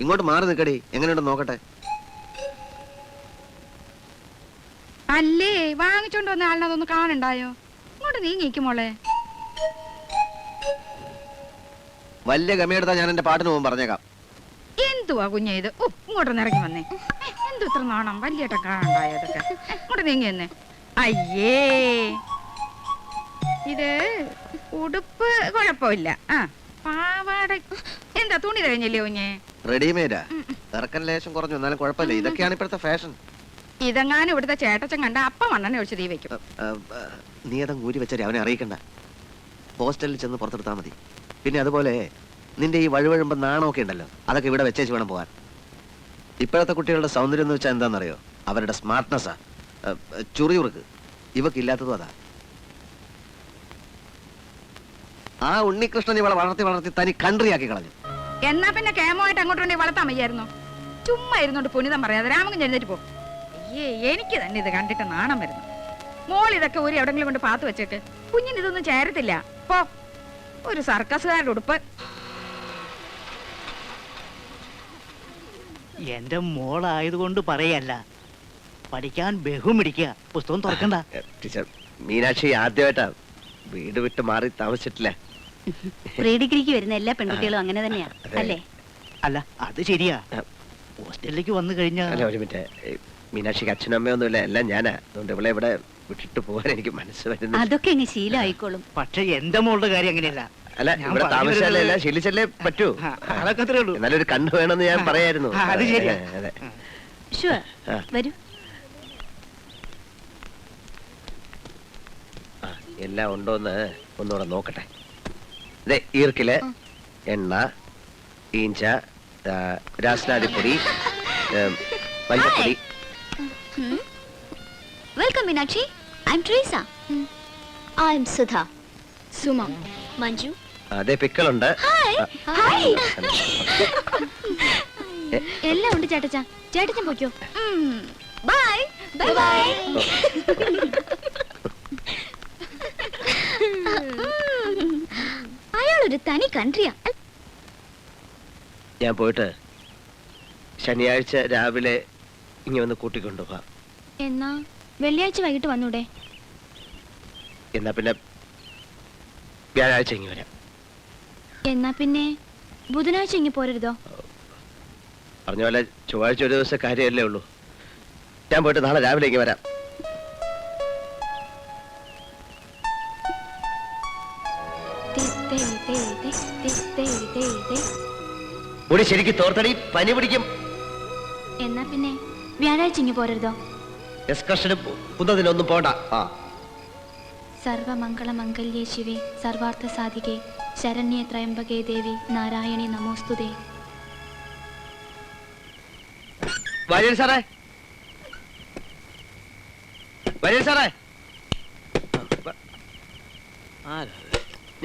ഇങ്ങോട്ട് മാറി നിൽക്കടി, എങ്ങനെയുണ്ടെന്ന് നോക്കട്ടെ. അല്ലേ വാങ്ങിച്ചോണ്ട് വന്ന ആളിനെ അതൊന്ന് കാണണ്ടായോ? ഇങ്ങോട്ട് നീങ്ങിക്കും മോളെ. വലിയ ഗമയെടുത്താ ഞാൻ എന്റെ പാട്ടിന് പോകും പറഞ്ഞേക്കാം. എന്തുവാ കുഞ്ഞെ ഇത്? ഓ ഇങ്ങോട്ടൊന്ന് ഇറങ്ങി വന്നേ. എന്തു ഇത്ര നാണം വലിയേട്ട കാണണ്ടായോ ഇതൊക്കെ? ഇങ്ങോട്ട് നീങ്ങി വന്നേ. അയ്യേ ഇത് ഉടുപ്പ് കുഴപ്പമില്ല. ആ പാവാട എന്താ തുണി കഴിഞ്ഞല്ലേ കുഞ്ഞെ? റെഡിമെയ്ഡാ, ഇറക്കൻ ലേശം കുറഞ്ഞു, എന്നാലും കുഴപ്പമില്ല. ഇതൊക്കെയാണ് ഇപ്പോഴത്തെ ഫാഷൻ. ഇതെങ്ങാനും ഇവിടുത്തെ ചേട്ടച്ചൻ കണ്ട അപ്പം മണ്ണെണ്ണ ഒഴിച്ച് തീ വെക്കും. നീ അതങ്ങ് ഊരി വെച്ചാൽ അവനെ അറിയിക്കണ്ട. ഹോസ്റ്റലിൽ ചെന്ന് പുറത്തെടുത്താൽ മതി. പിന്നെ അതുപോലെ നിന്റെ ഈ വഴുവഴുമ്പോ നാണമൊക്കെ ഉണ്ടല്ലോ, അതൊക്കെ ഇവിടെ വെച്ചേച്ച് വേണം പോകാൻ. ഇപ്പോഴത്തെ കുട്ടികളുടെ സൗന്ദര്യം എന്ന് വെച്ചാൽ എന്താണെന്നറിയോ? അവരുടെ സ്മാർട്ട്നെസ്സാ. ചുറിയുറുക്ക് ഇവക്കില്ലാത്തതും അതാ. ആ ഉണ്ണികൃഷ്ണൻ ഇവളെ വളർത്തി വളർത്തി തനി കൺട്രിയാക്കി കളഞ്ഞു. എന്നാ പിന്നെ കേമമായിട്ട് അങ്ങോട്ടുണ്ടെങ്കിൽ വളർത്താൻ വയ്യായിരുന്നു. ചുമ്മാ ഇരുന്നോണ്ട് പുനിതം പറയാതെ രാമൻ എഴുന്നേറ്റ് പോ. അയ്യേ എനിക്ക് തന്നെ ഇത് കണ്ടിട്ട് നാണം വരുന്നു. മോൾ ഇതൊക്കെ ഒരു എവിടെങ്കിലും കൊണ്ട് പാത്ത് വെച്ചേക്ക്. കുഞ്ഞിന് ഇതൊന്നും ചേരത്തില്ല. പോ, ഒരു സർക്കസുകാരുടെ ഉടുപ്പ്. എന്റെ മോളായതുകൊണ്ട് പറയല്ല, പഠിക്കാൻ ബഹുമിടിക്കുക. പുസ്തകം തുറക്കണ്ട. ടീച്ചർ, മീനാക്ഷി ആദ്യമായിട്ടാ വീട് വിട്ട് മാറി താമസിച്ചിട്ടില്ല. പ്രീ ഡിഗ്രിക്ക് വരുന്ന എല്ലാ പെൺകുട്ടികളും അങ്ങനെ തന്നെയാ അല്ലേ? അല്ല അത് ശരിയാ. ഹോസ്റ്റലിലേക്ക് വന്നു കഴിഞ്ഞാൽ അല്ല, ഒരു മിനിറ്റ്. മീനാക്ഷിക്ക് അച്ഛനും അമ്മയൊന്നുമില്ല, എല്ലാം ഞാനാ. അതുകൊണ്ട് ഇവളെ ഇവിടെ വിട്ടിട്ട് പോകാൻ എനിക്ക് മനസ്സ് വരുന്നു. അതൊക്കെ അങ്ങ് ശീലമായിക്കോളും. പക്ഷെ എന്റെ മോളുടെ കാര്യം അങ്ങനെയല്ല. അല്ല, ഇവിടെ താമസിച്ചാലേ എല്ലാം ശീലിച്ചല്ലേ പറ്റൂ. അതൊക്കെ അത്രേ ഉള്ളൂ. എന്നാലും ഒരു കണ്ണ് വേണമെന്ന് ഞാൻ പറയായിരുന്നു. അത് ശരിയാ. അതെ, ഷുവർ, വരൂ. എല്ലാം ഉണ്ടോന്ന് ഒന്നുകൂടെ നോക്കട്ടെ. ഈർക്കില്, എണ്ണ, ഈഞ്ച, രാസ്നാദിപ്പൊടി, മഞ്ഞപ്പൊടി. Welcome Meenakshi. I M Treesa. I M Sudha. Suma. Manju. അതെ, പിക്കളുണ്ട്. ഹായ്. എല്ലാം ഉണ്ട് ചേട്ടച്ചാ. ചേട്ടച്ചൻ പോയിക്കോ. Bye bye bye. അയാളൊരു തനി കൺട്രിയാ. ഞാൻ പോയിട്ട് ശനിയാഴ്ച രാവിലെ ഇങ്ങനെ വന്ന് കൂട്ടിക്കൊണ്ടുപോകാം. എന്നാ വെള്ളിയാഴ്ച വൈകിട്ട് വന്നൂടെ? എന്നാ പിന്നെ വ്യാഴാഴ്ച ഇങ്ങ് വരാം. എന്നാ പിന്നെ ബുധനാഴ്ച ഇങ്ങ് പോരരുതോ? പറഞ്ഞ പോലെ ചൊവ്വാഴ്ച ഒരു ദിവസം കാര്യമല്ലേ ഉള്ളൂ. ഞാൻ പോയിട്ട് നാളെ രാവിലെ ഇങ്ങ് വരാം. മുടി ശരിക്ക് തോർത്തടി, പനി പിടിക്കും. എന്നാ പിന്നെ വ്യാഴാഴ്ച ഇങ്ങ് പോരരുതോ? എക്സ്കർഷനും പുന്നതിനൊന്നും പോണ്ട. സർവമംഗളമംഗല്യേ ശിവേ സർവാർത്ഥ സാധികേ ശരണ്യേ ത്രയംബകേ ദേവി നാരായണി നമോസ്തുതേ. വരേൻ സാറേ, വരേൻ സാറേ.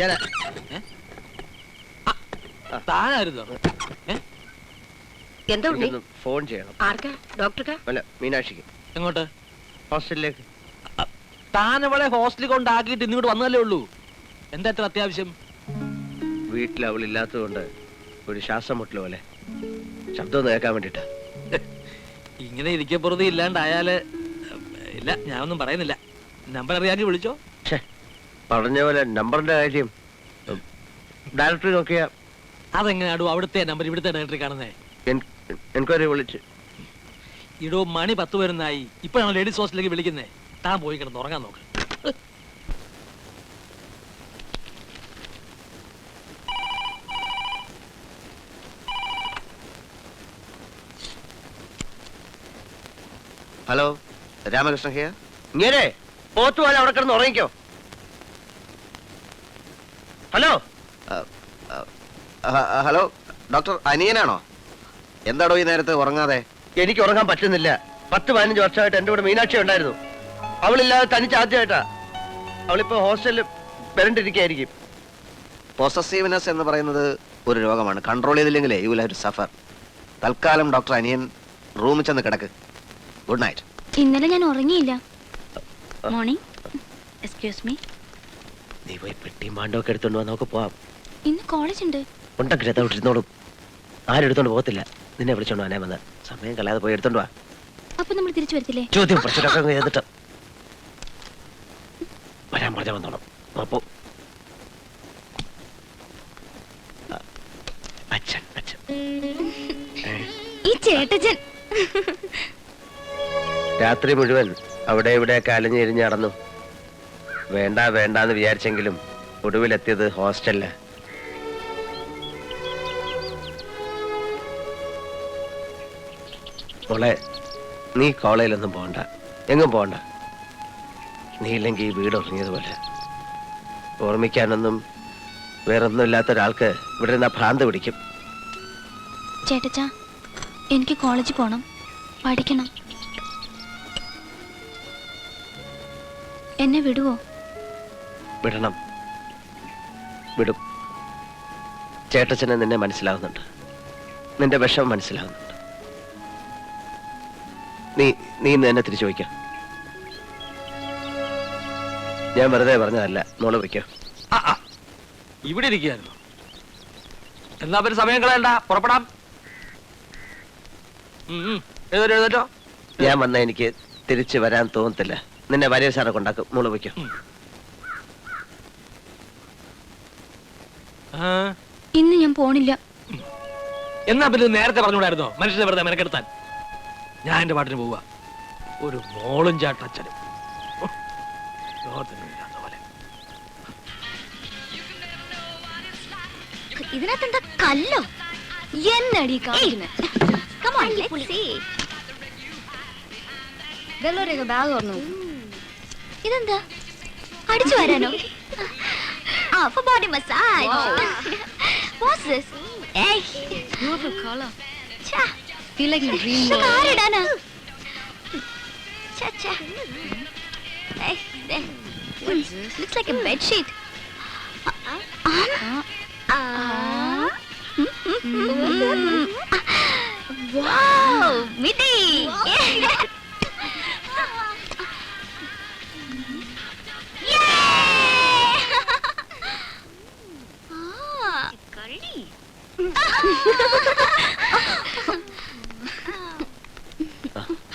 ഞാൻ താനായിരുന്നോ? എന്താ ഫോൺ ചെയ്യണം. ആർക്കാ? ഡോക്ടർക്കാ? അല്ല, മീനാക്ഷിക്ക്. എങ്ങോട്ട്? ഹോസ്റ്റലിലേക്ക്. താൻ അവളെ ഹോസ്റ്റലിൽ കൊണ്ടാക്കിയിട്ട് ഇങ്ങോട്ട് വന്നതല്ലേ ഉള്ളൂ. എന്താ ഇത്ര അത്യാവശ്യം? വീട്ടിൽ അവളില്ലാത്തതുകൊണ്ട് ഒരു ശ്വാസം മുട്ടൽ പോലെ ശബ്ദം കേൾക്കാൻ വേണ്ടിട്ടാ. ഇങ്ങനെ ഇരിക്കപ്പുറത്ത് ഇല്ലാണ്ടായാല് ഇല്ല, ഞാനൊന്നും പറയുന്നില്ല. നമ്പർ അറിയാമെങ്കിൽ വിളിച്ചോ. പറഞ്ഞ പോലെ നമ്പറിന്റെ കാര്യം ഡയറക്ടറി നോക്കിയാ അതെങ്ങനെയാടോ അവിടുത്തെ നമ്പർ ഇവിടുത്തെ ഡയറക്ടറി കാണുന്നേ? എൻക്വയറി വിളിച്ച് ഇടോ മണി 10 വരുന്നായി. ഇപ്പോഴാണ് ലേഡീസ് ഹോസ്റ്റലിലേക്ക് വിളിക്കുന്നേ. താൻ പോയി കിടന്ന് ഉറങ്ങാൻ നോക്ക്. Hello, Ramakrishnan here. ഇങ്ങനെ പോത്തുപോലെ അവിടെ കിടന്ന് ഉറങ്ങിക്കോ. ഹലോ ഹലോ, ഡോക്ടർ അനിയനാണോ? എന്താടോ ഈ നേരത്തെ ഉറങ്ങാതെ? എനിക്ക് ഉറങ്ങാൻ പറ്റുന്നില്ല. 10-15 വർഷമായിട്ട് എന്റെ കൂടെ മീനാക്ഷി ഉണ്ടായിരുന്നു. അവളില്ലാതെ തനിച്ച് ആദ്യമായിട്ടാ. അവളിപ്പോ ഹോസ്റ്റലിൽ വരണ്ടിരിക്കായിരിക്കും. പൊസസീവ്നെസ് എന്ന് പറയുന്നത് ഒരു രോഗമാണ്. കൺട്രോൾ ചെയ്തില്ലെങ്കിലേ you will have to suffer. തൽക്കാലം ഡോക്ടർ അനിയൻ റൂമിൽ ചെന്ന് കിടക്ക്. Good night. ഇന്നലെ ഞാൻ ഉറങ്ങിയില്ല. മോർണിംഗ്. Excuse me. നീ പോയി പെട്ടിയും മാണ്ടൊക്കെ എടുത്തോണ്ട് വന്ന് നമുക്ക് പോവാം. ഇന്ന് കോളേജ് ഉണ്ട്. ഉണ്ടെങ്കിൽ അതോട്ടിരുന്നോളും. ആരും എടുത്തോണ്ട് പോകത്തില്ല. നിന്നെ വിളിച്ചോണ്ട് വാനേ വന്ന് സമയം കളയാതെ പോയി എടുത്തോണ്ട് വാ. അപ്പൊ നമ്മൾ തിരിച്ചു വരത്തില്ലേ? ചോദ്യം പ്രശ്നമൊക്കെ ചെയ്തിട്ട് വരാൻ പറഞ്ഞ വന്നോളാം. അപ്പോ അച്ഛൻ അച്ഛൻ ഈ ചേട്ടച്ചൻ രാത്രി മുഴുവൻ അവിടെ ഇവിടെയൊക്കെ അലഞ്ഞിരിഞ്ഞ് നടന്നു. വേണ്ട വേണ്ടാന്ന് വിചാരിച്ചെങ്കിലും ഒടുവിലെത്തിയത് ഹോസ്റ്റലില്. മോളെ, നീ കോളേജിലൊന്നും പോകണ്ട, എങ്ങും പോകണ്ട. നീ ഇല്ലെങ്കിൽ ഈ വീട് ഉറങ്ങിയതുപോലെ. ഓർമ്മിക്കാനൊന്നും വേറൊന്നും ഇല്ലാത്ത ഒരാൾക്ക് ഇവിടെ നിന്ന് ഭ്രാന്ത് പിടിക്കും. ചേട്ടച്ചാ, എനിക്ക് കോളേജിൽ പോണം, പഠിക്കണം. എന്നെ വിടുവോ? വിടണം, വിടും. ചേട്ടച്ചനെ നിന്നെ മനസ്സിലാവുന്നുണ്ട്, നിന്റെ വിഷമം മനസ്സിലാവുന്നുണ്ട്. നീ ഇന്ന് എന്നെ തിരിച്ചു വയ്ക്കാം. ഞാൻ വെറുതെ പറഞ്ഞതല്ല, മോള് വയ്ക്കോ. ഇവിടെ ഇരിക്കുകയായിരുന്നു. എന്നാ പിന്നെ സമയം കളയണ്ട, പുറപ്പെടാം. എഴുതേറ്റോ. ഞാൻ വന്ന എനിക്ക് തിരിച്ചു വരാൻ തോന്നത്തില്ല. നിന്നെ വലിയ സാറെ കൊണ്ടാക്കും. മോള് വയ്ക്കോ. ഇന്ന് ഞാൻ പോണില്ല. എന്നാ പിന്നെ നേരത്തെ പറഞ്ഞുകൂടായിരുന്നോ മനുഷ്യനെ വെറുതെ മെനക്കെടുത്താൻ? ഞാൻ എന്റെ പാട്ടിന് പോവുക. ഒരു മോളും ചാട്ടച്ഛനും പോലെ. ഇതിനകത്തെന്താ കല്ലോ? എന്നടി ബാഗ് ഓർന്നു. ഇതെന്താ അടിച്ചു വരാനോ? Body massage. What's this? Hey. Beautiful color. Cha. Feel like a dream world. Karidana. Cha cha. Hey, there. What's this? Looks like a bed sheet. Wow, Miti.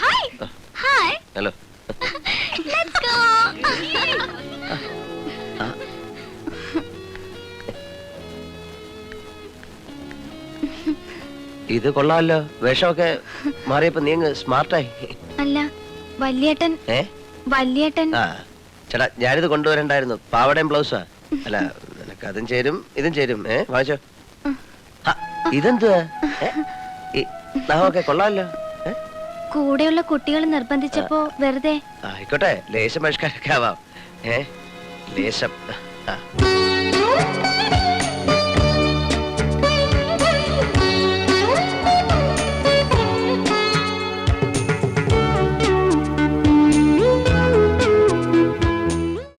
Hi. Hello. Let's go. ഇത് കൊള്ളാമല്ലോ. വേഷമൊക്കെ മാറിയപ്പോ നീ അങ്ങ് സ്മാർട്ടായി. അല്ല, വല്യേട്ടൻ. വല്യേട്ടൻ. ആ ചേട്ടാ, ഞാനിത് കൊണ്ടുവരണ്ടായിരുന്നു. പാവടയും ബ്ലൗസാ. അല്ല, നിനക്ക് അതും ചേരും ഇതും ചേരും. വാങ്ങിച്ചോ. ഇതെന്തുവാ? നാമൊക്കെ കൊള്ളാമല്ലോ. കൂടെയുള്ള കുട്ടികൾ നിർബന്ധിച്ചപ്പോ വെറുതെ. ആയിക്കോട്ടെ, ലേശം പരിഷ്കാരൊക്കെ ആവാം. ലേശം.